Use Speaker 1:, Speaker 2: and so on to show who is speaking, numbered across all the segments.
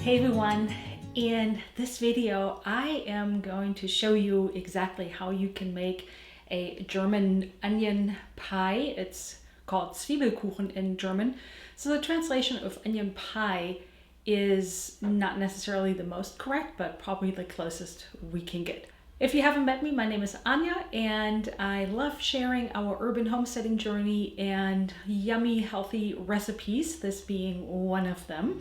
Speaker 1: Hey everyone, in this video I am going to show you exactly how you can make a German onion pie. It's called Zwiebelkuchen in German. So the translation of onion pie is not necessarily the most correct, but probably the closest we can get. If you haven't met me, my name is Anja and I love sharing our urban homesteading journey and yummy, healthy recipes, this being one of them.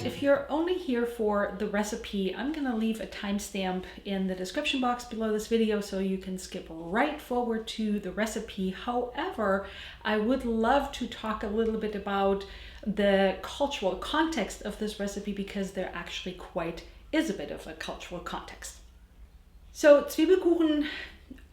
Speaker 1: If you're only here for the recipe, I'm going to leave a timestamp in the description box below this video so you can skip right forward to the recipe. However, I would love to talk a little bit about the cultural context of this recipe because there actually quite is a bit of a cultural context. So Zwiebelkuchen,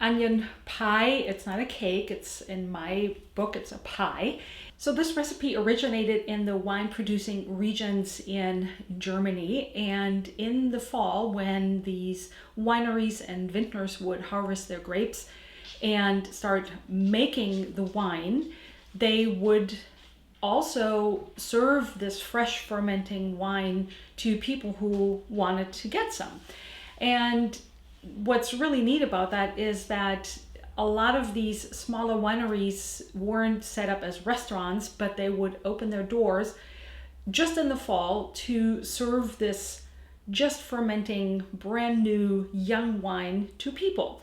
Speaker 1: onion pie, it's not a cake, it's in my book, it's a pie. So this recipe originated in the wine producing regions in Germany, and in the fall when these wineries and vintners would harvest their grapes and start making the wine, they would also serve this fresh fermenting wine to people who wanted to get some. And what's really neat about that is that a lot of these smaller wineries weren't set up as restaurants, but they would open their doors just in the fall to serve this just fermenting brand new young wine to people.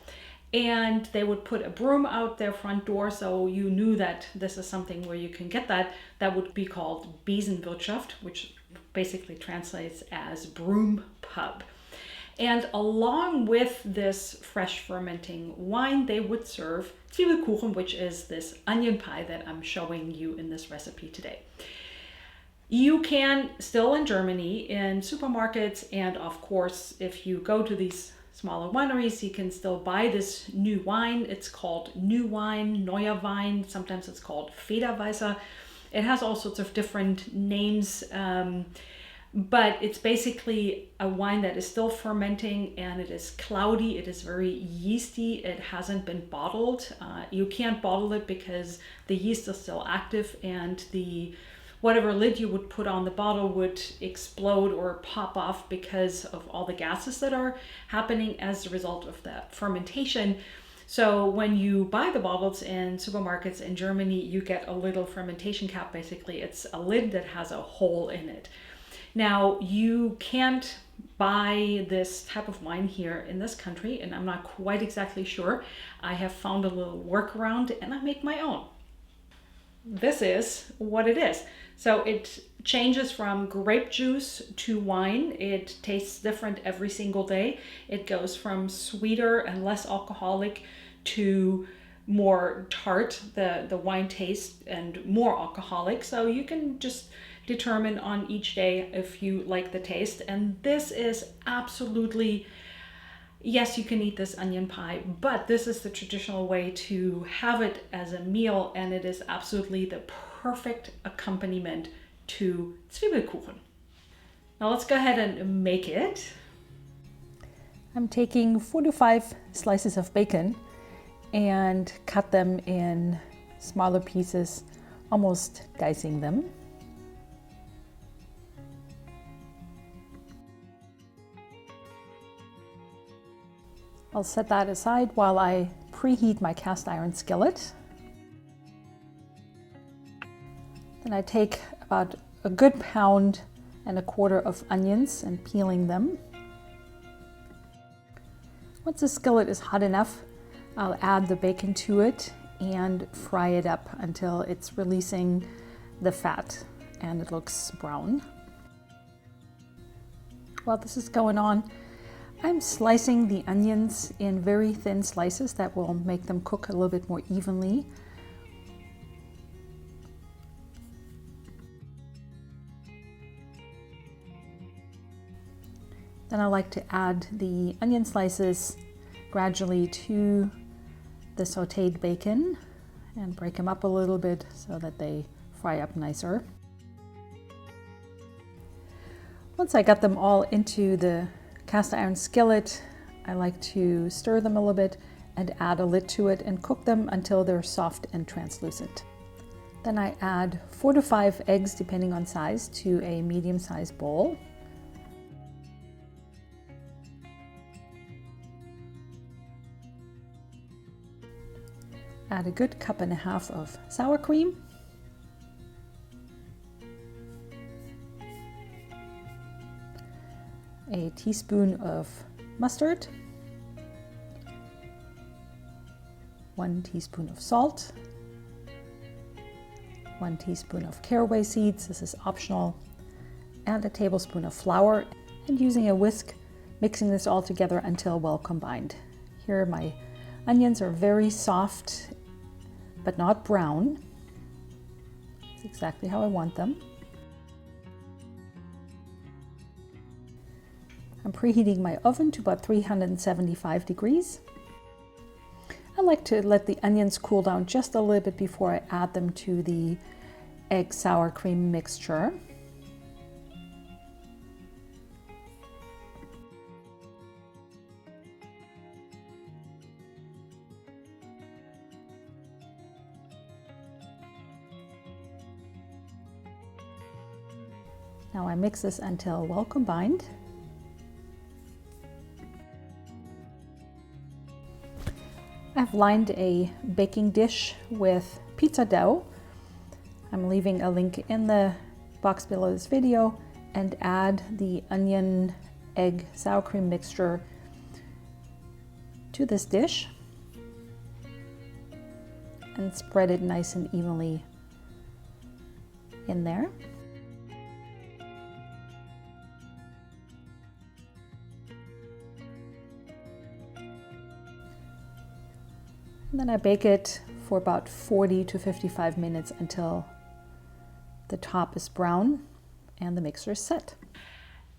Speaker 1: And they would put a broom out their front door so you knew that this is something where you can get that. That would be called Besenwirtschaft, which basically translates as broom pub. And along with this fresh fermenting wine, they would serve Zwiebelkuchen, which is this onion pie that I'm showing you in this recipe today. You can still in Germany in supermarkets, and of course, if you go to these smaller wineries, you can still buy this new wine. It's called new wine, neuer Wein. Sometimes it's called Federweißer. It has all sorts of different names. But it's basically a wine that is still fermenting and it is cloudy, it is very yeasty, it hasn't been bottled. You can't bottle it because the yeast is still active and the whatever lid you would put on the bottle would explode or pop off because of all the gases that are happening as a result of that fermentation. So when you buy the bottles in supermarkets in Germany, you get a little fermentation cap. Basically, it's a lid that has a hole in it. Now, you can't buy this type of wine here in this country, and I'm not quite exactly sure. I have found a little workaround and I make my own. This is what it is. So it changes from grape juice to wine. It tastes different every single day. It goes from sweeter and less alcoholic to more tart, the wine taste, and more alcoholic. So you can just determine on each day if you like the taste. And this is absolutely, yes, you can eat this onion pie, but this is the traditional way to have it as a meal, and it is absolutely the perfect accompaniment to Zwiebelkuchen. Now let's go ahead and make it. I'm taking 4 to 5 slices of bacon and cut them in smaller pieces, almost dicing them. I'll set that aside while I preheat my cast iron skillet. Then I take about a good 1.25 pounds of onions and peeling them. Once the skillet is hot enough, I'll add the bacon to it and fry it up until it's releasing the fat and it looks brown. While this is going on, I'm slicing the onions in very thin slices that will make them cook a little bit more evenly. Then I like to add the onion slices gradually to the sautéed bacon and break them up a little bit so that they fry up nicer. Once I got them all into the cast iron skillet, I like to stir them a little bit and add a lid to it and cook them until they're soft and translucent. Then I add 4 to 5 eggs, depending on size, to a medium-sized bowl. Add a good 1.5 cups of sour cream. A teaspoon of mustard. 1 teaspoon of salt. 1 teaspoon of caraway seeds, this is optional, and a tablespoon of flour, and using a whisk, mixing this all together until well combined. Here my onions are very soft, but not brown. It's exactly how I want them. I'm preheating my oven to about 375 degrees. I like to let the onions cool down just a little bit before I add them to the egg sour cream mixture. Now I mix this until well combined. I've lined a baking dish with pizza dough. I'm leaving a link in the box below this video, and add the onion egg sour cream mixture to this dish and spread it nice and evenly in there. And then I bake it for about 40 to 55 minutes until the top is brown and the mixer is set.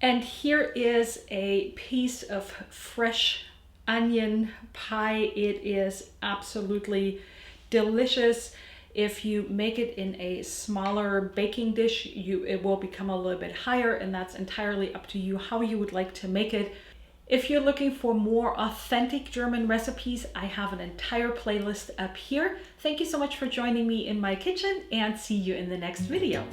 Speaker 1: And here is a piece of fresh onion pie. It is absolutely delicious. If you make it in a smaller baking dish, it will become a little bit higher, and that's entirely up to you how you would like to make it. If you're looking for more authentic German recipes, I have an entire playlist up here. Thank you so much for joining me in my kitchen, and see you in the next video.